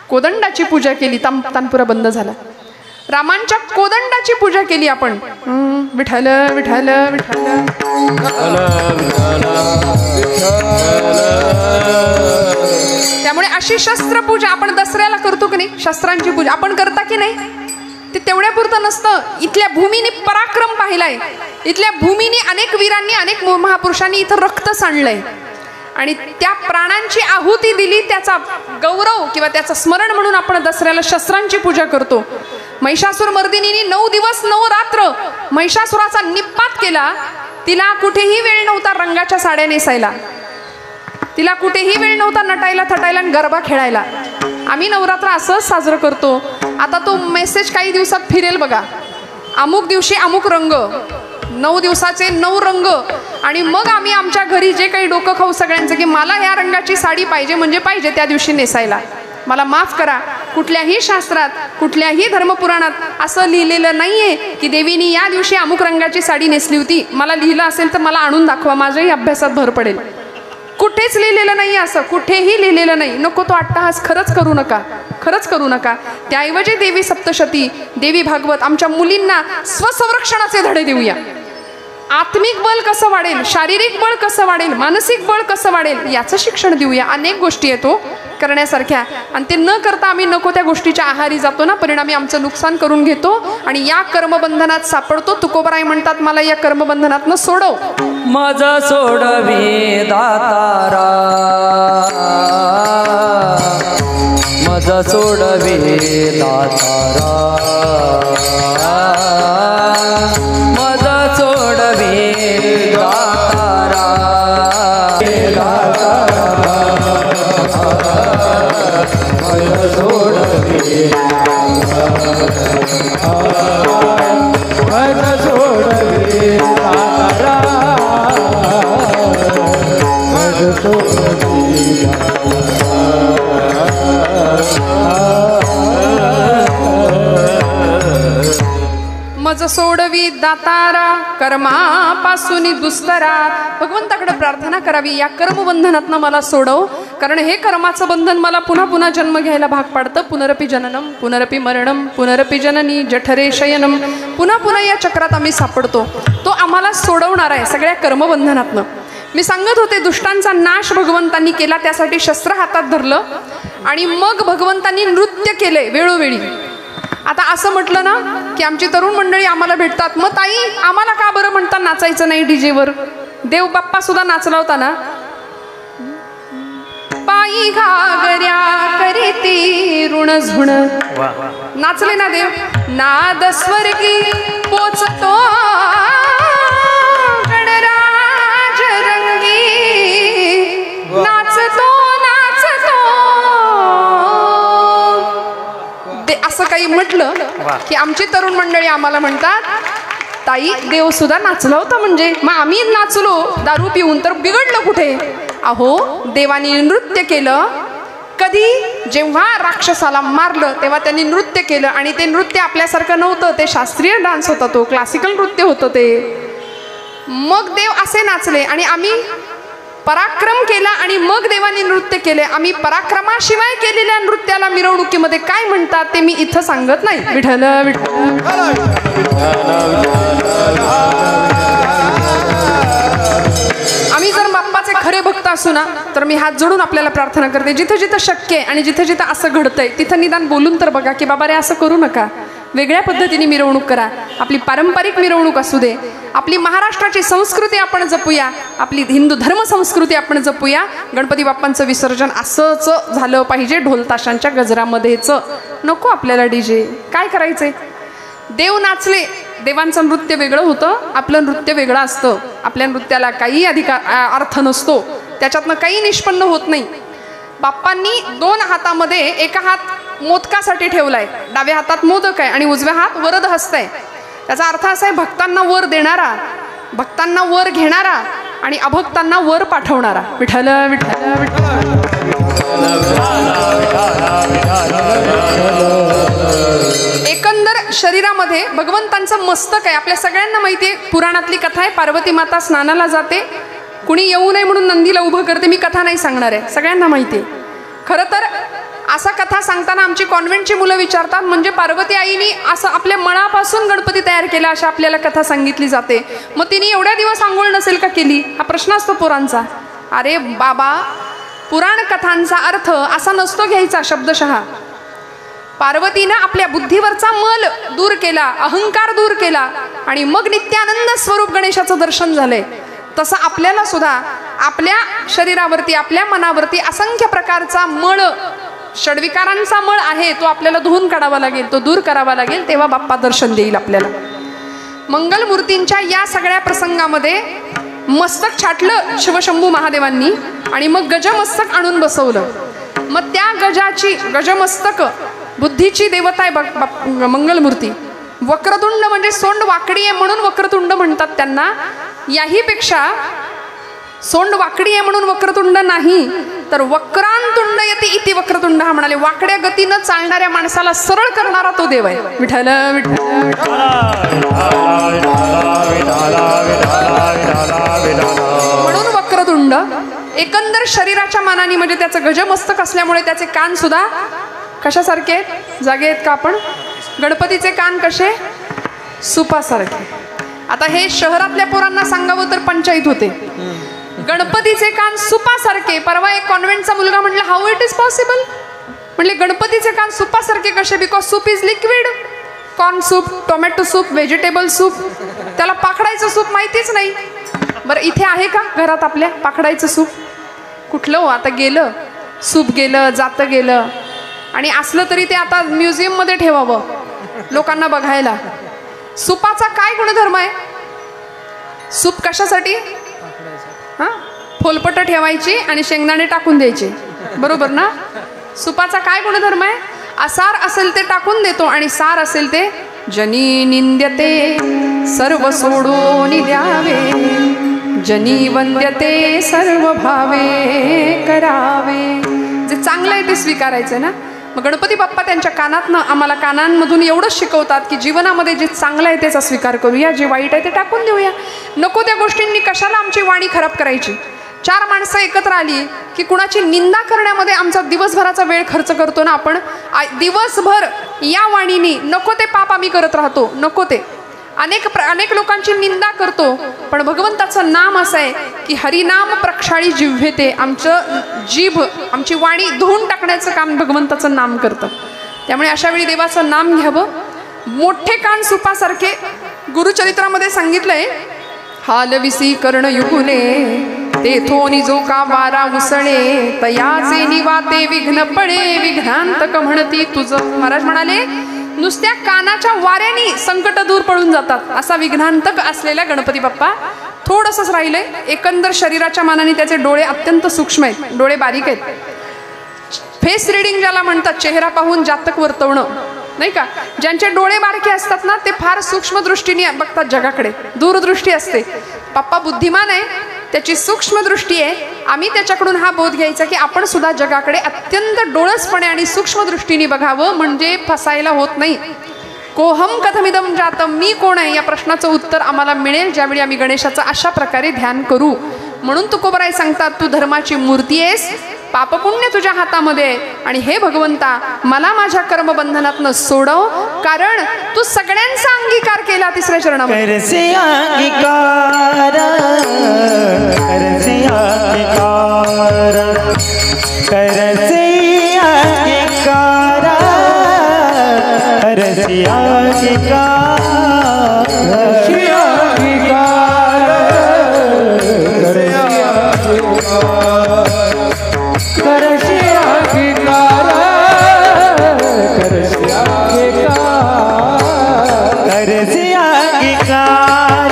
कोदंडाची पूजा केली. तानपुरा बंद झाला. रामांच्या कोदंडाची पूजा केली आपण. विठ्ठल विठ्ठल विठ्ठल. त्यामुळे अशी शस्त्रपूजा आपण दसऱ्याला करतो की नाही? शस्त्रांची पूजा आपण करता की नाही? ते तेवढ्यापुरतं नसतं. इथल्या भूमीने पराक्रम पाहिलाय. इथल्या भूमीने अनेक वीरांनी, अनेक महापुरुषांनी इथं रक्त सांडलंय. आणि त्या प्राणांची आहुती दिली, त्याचा गौरव किंवा त्याचं स्मरण म्हणून आपण दसऱ्याला शस्त्रांची पूजा करतो. महिषासूर मर्दिनीने 9 दिवस 9 रात्र महिषासुराचा निपात केला. तिला कुठेही वेळ नव्हता रंगाच्या साड्या नेसायला, तिला कुठेही वेळ नव्हता नटायला थटायला आणि गरबा खेळायला. आम्ही नवरात्र असंच साजरं करतो. आता तो मेसेज काही दिवसात फिरेल बघा, अमुक दिवशी अमुक रंग, 9 दिवसाचे 9 रंग. आणि मग आम्ही आमच्या घरी जे काही डोकं खाऊ सगळ्यांचं की मला या रंगाची साडी पाहिजे म्हणजे पाहिजे त्या दिवशी नेसायला. मला माफ करा, कुठल्याही शास्त्रात कुठल्याही धर्मपुराणात असं लिहिलेलं नाहीये की देवीनी या दिवशी अमुक रंगाची साडी नेसली होती. मला लिहिलं असेल तर मला आणून दाखवा, माझ्याही अभ्यासात भर पडेल. कुठेच लिहिलेलं नाही, असं कुठेही लिहिलेलं नाही. नको तो अट्टहास खरंच करू नका, खरंच करू नका. त्याऐवजी देवी सप्तशती, देवी भागवत, आमच्या मुलींना स्वसंरक्षणाचे धडे देऊया. आत्मिक बळ कसं वाढेल, शारीरिक बळ कसं वाढेल, मानसिक बळ कसं वाढेल याचं शिक्षण देऊया. अनेक गोष्टी येतो करण्यासारख्या, आणि ते न करता आम्ही नको त्या गोष्टीच्या आहारी जातो ना, परिणामी आमचं नुकसान करून घेतो आणि या कर्मबंधनात सापडतो. तुकोबराय म्हणतात, मला या कर्मबंधनातनं सोडव. माझा सोडवी दातारा, माझा सोडवी दातारा, माझा सोडवी दातारा, माझा सोडवी माझा सोडवी दातारा, माझा सोडवी मज सोडवी दातारा, कर्मापासून दुस्तरा. भगवंताकडे प्रार्थना करावी, या कर्मबंधनातनं मला सोडव, कारण हे कर्माचं बंधन मला पुन्हा पुन्हा जन्म घ्यायला भाग पाडतं. पुनरपी जननम पुनरपी मरणम पुनरपी जननी जठरे शयनम. पुन्हा पुन्हा या चक्रात आम्ही सापडतो. तो आम्हाला सोडवणार आहे सगळ्या कर्मबंधनातनं. मी सांगत होते, दुष्टांचा नाश भगवंतांनी केला, त्यासाठी शस्त्र हातात धरलं आणि मग भगवंतांनी नृत्य केले वेळोवेळी. आता असं म्हटलं ना की आमची तरुण मंडळी आम्हाला भेटतात, मग ताई आम्हाला का बरं म्हणता नाचायचं नाही डीजेवर? देव बाप्पा सुद्धा नाचला होता ना. पायी घागऱ्या करीती ऋण झुण, नाचले ना देव. नाद स्वर्गी पोचतो गणराज रंगी, नाचतो नाचतो. ते असं काही म्हटलं की आमची तरुण मंडळी आम्हाला म्हणतात, ताई देव सुद्धा नाचला होता म्हणजे. मग आम्ही नाचलो दारू पिऊन तर बिघडलं कुठे? अहो, देवानी नृत्य केलं. कधी? जेव्हा राक्षसाला मारलं तेव्हा त्यांनी नृत्य केलं, आणि ते नृत्य आपल्यासारखं नव्हतं, ते शास्त्रीय डान्स होता, तो क्लासिकल नृत्य होतं ते. मग देव असे नाचले आणि आम्ही पराक्रम केला आणि मग देवानी नृत्य केले. आम्ही पराक्रमाशिवाय केलेल्या नृत्याला मिरवणुकीमध्ये काय म्हणतात ते मी इथं सांगत नाही. विठ्ठल विठ्ठल. आम्ही जर बाप्पाचे खरे भक्त असू ना, तर मी हात जोडून आपल्याला प्रार्थना करते, जिथं जिथं शक्य आहे आणि जिथं जिथं असं घडतंय तिथं निदान बोलून तर बघा की बाबा रे असं करू नका, वेगळ्या पद्धतीने मिरवणूक करा. आपली पारंपरिक मिरवणूक असू दे, आपली महाराष्ट्राची संस्कृती आपण जपूया, आपली हिंदू धर्म संस्कृती आपण जपूया. गणपती बाप्पांचं विसर्जन असंच झालं पाहिजे, ढोल ताशांच्या गजरामध्येच. नको आपल्याला डीजे. काय करायचंय? देव नाचले, देवांचं नृत्य वेगळं होतं, आपलं नृत्य वेगळं असतं. आपल्या नृत्याला काही अर्थ नसतो, त्याच्यातनं काही निष्पन्न होत नाही. बाप्पांनी 2 हातामध्ये, एका हात मोदकासाठी ठेवलाय, डाव्या हातात मोदक आहे आणि उजव्या हात वरद हस्त आहे. त्याचा अर्थ असा आहे, भक्तांना वर देणारा, भक्तांना वर घेणारा आणि अभक्तांना वर पाठवणारा. विठ्ठल विठ्ठल विठ्ठल. एकंदर शरीरामध्ये भगवंतांचं मस्तक आहे. आपल्या सगळ्यांना माहिती आहे, पुराणातली कथा आहे. पार्वती माता स्नानाला जाते, कुणी येऊ नये म्हणून नंदीला उभं करते. मी कथा नाही सांगणार आहे, सगळ्यांना माहिती आहे. खरं तर असा कथा सांगताना आमची कॉन्व्हेंटची मुलं विचारतात, म्हणजे पार्वती आईनी असं आपल्या मनापासून गणपती तयार केला अशा आपल्याला कथा सांगितली जाते, मग तिने एवढ्या दिवस आंघोळ नसेल का केली? हा प्रश्न असतो पोरांचा. अरे बाबा, पुराण कथांचा अर्थ असा नसतो घ्यायचा शब्दशः. पार्वतीनं आपल्या बुद्धीवरचा मल दूर केला, अहंकार दूर केला आणि मग नित्यानंद स्वरूप गणेशाचं दर्शन झालंय. तसं आपल्याला सुद्धा आपल्या शरीरावरती आपल्या मनावरती असंख्य प्रकारचा मळ षड्विकारांचा मळ आहे तो आपल्याला धुवून काढावा लागेल, तो दूर करावा लागेल, तेव्हा बाप्पा दर्शन देईल आपल्याला. मंगलमूर्तींच्या या सगळ्या प्रसंगामध्ये मस्तक छाटलं शिवशंभू महादेवांनी आणि मग गजमस्तक आणून बसवलं. मग त्या गजाची गजमस्तक बुद्धीची देवता आहे मंगलमूर्ती. वक्रतुंड म्हणजे सोंड वाकडी आहे म्हणून वक्रतुंड म्हणतात त्यांना. याही पेक्षा सोंड वाकडी आहे म्हणून वक्रतुंड नाही तर वक्रांतुंड यती इति वक्रतुंड हा म्हणाले. वाकड्या गतीनं चालणाऱ्या माणसाला सरळ करणारा तो देव आहे. विठ्ठल विठ्ठल. म्हणून वक्रतुंड एकंदर शरीराच्या मानाने म्हणजे त्याचं गजमस्तक असल्यामुळे त्याचे कान सुद्धा कशासारखे आहेत? जागे आहेत का आपण? गणपतीचे कान कसे? सुपासारखे. आता हे शहरातल्या पोरांना सांगावं तर पंचायत होते. गणपतीचे कान सुपासारखे. परवा एक कॉन्व्हेंटचा मुलगा म्हणला हाऊ इट इज पॉसिबल. म्हणले गणपतीचे कान सुपासारखे कसे? Because soup is liquid. Corn soup, tomato soup, vegetable soup, त्याला पाखडायचं सूप माहितीच नाही. बरं इथे आहे का घरात आपल्या पाखडायचं सूप? कुठलं हो? आता गेलं सूप, गेलं जातं गेलं. आणि असलं तरी ते आता म्युझियममध्ये ठेवावं लोकांना बघायला. सुपाचा काय गुणधर्म आहे? सूप कशासाठी? हां, फोलपट ठेवायची आणि शेंगदाणे टाकून द्यायचे, बरोबर ना? सुपाचा काय गुणधर्म आहे? असार असेल ते टाकून देतो आणि सार असेल ते जनी निंद्यते सर्व सोडून द्यावे, जनी वंद्यते सर्व भावे करावे. जे चांगलं आहे ते स्वीकारायचं ना. मग गणपती बाप्पा त्यांच्या कानातनं आम्हाला कानांमधून एवढंच शिकवतात की जीवनामध्ये जे चांगलं आहे त्याचा स्वीकार करूया, जे वाईट आहे ते टाकून देऊया. नको त्या गोष्टींनी कशाला आमची वाणी खराब करायची. 4 माणसं एकत्र आली की कुणाची निंदा करण्यामध्ये आमचा दिवसभराचा वेळ खर्च करतो ना आपण. दिवसभर या वाणीनी नको ते पाप आम्ही करत राहतो. नको ते अनेक लोकांची निंदा करतो. पण भगवंताचं नाम असं आहे की हरिनाम प्रक्षाळी जिव्हेते. आमचं जीभ, आमची वाणी धुवून टाकण्याचं काम भगवंताचं नाम करतं. त्यामुळे अशा वेळी देवाचं नाम घ्यावं. मोठे कान सुपासारखे गुरुचरित्रामध्ये सांगितलंय. हालविसी कर्ण युगुले तेथोनी जो का वारा उसळे, तयाचे निवाते विघ्न पडे विघ्नांतक म्हणती तुझं. महाराज म्हणाले नुसत्या कानाच्या वाऱ्याने संकट दूर पडून जातात. असा विघ्नांतक असलेला गणपती बाप्पा थोडंसंच राहिलंय. एकंदर शरीराच्या मानाने त्याचे डोळे अत्यंत सूक्ष्म आहेत, डोळे बारीक आहेत. फेस रिडिंग ज्याला म्हणतात, चेहरा पाहून जातक वर्तवणं, नाही का? ज्यांचे डोळे बारके असतात ना ते फार सूक्ष्म दृष्टीने बघतात जगाकडे, दूरदृष्टी असते. बाप्पा बुद्धिमान आहे, त्याची सूक्ष्म दृष्टी आहे. आम्ही त्याच्याकडून हा बोध घ्यायचा की आपण सुद्धा जगाकडे अत्यंत डोळसपणे आणि सूक्ष्म दृष्टीने बघावं, म्हणजे फसायला होत नाही. कोहम कथमिदम जातम, मी कोण आहे या प्रश्नाचं उत्तर आम्हाला मिळेल ज्यावेळी आम्ही गणेशाचं अशा प्रकारे ध्यान करू. म्हणून तुकोबराय सांगतात तू धर्माची मूर्ती आहेस, पापपुण्य तुझ्या हातामध्ये आहे. आणि हे भगवंता मला माझ्या कर्मबंधनातनं सोडव, कारण तू सगळ्यांचा अंगीकार केला. 3ऱ्या चरणामध्ये करसे अंगीकार, करसे अंगीकार, करसे अंगीकार, करसे अंगीकार, करसे अंगीकार,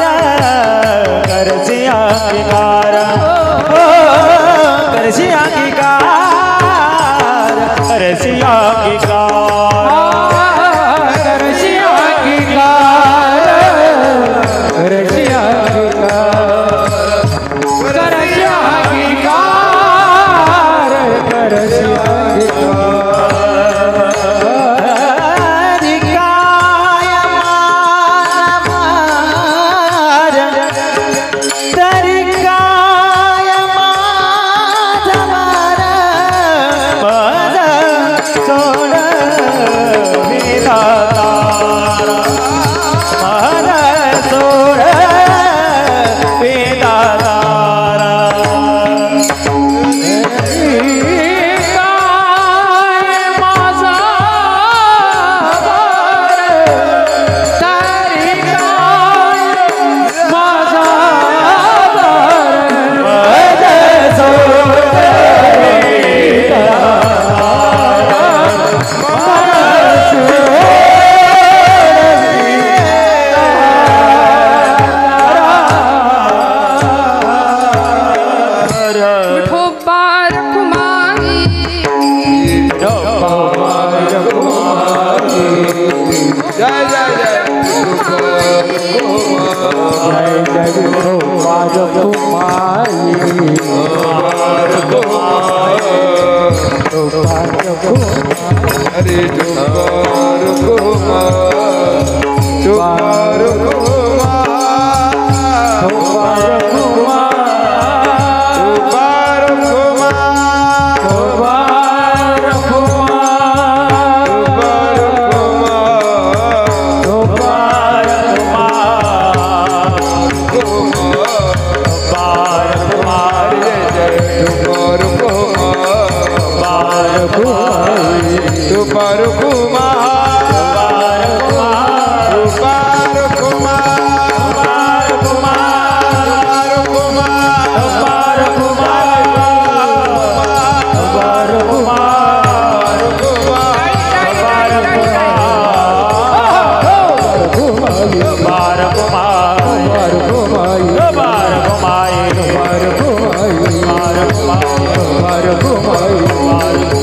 घुमाई बार घुमाए बार घुमाई बार घुमाए बार घुमाई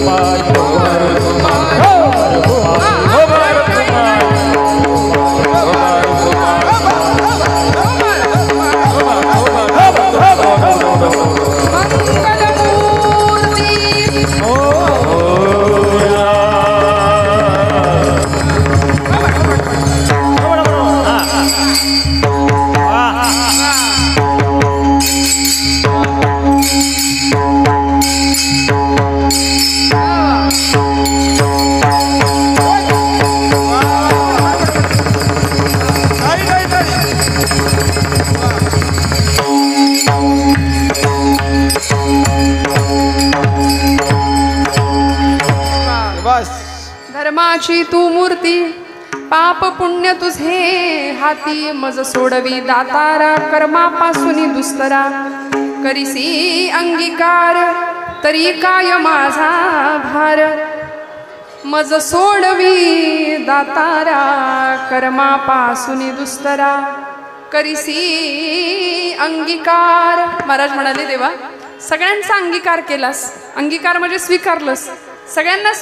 बार घुमाए धर्माची तू मूर्ती पाप पुण्य तुझे हाती मज सोडवी दातारा कर्मापासून दुस्तरा करीसी अंगीकार तरी काय माझा भार मज सोडवी दातारा कर्मापासून दुस्तरा करीसी अंगीकार. महाराज म्हणाले देवा सगळ्यांचा अंगीकार केलास, अंगीकार म्हणजे स्वीकारलंस, सगळ्यांना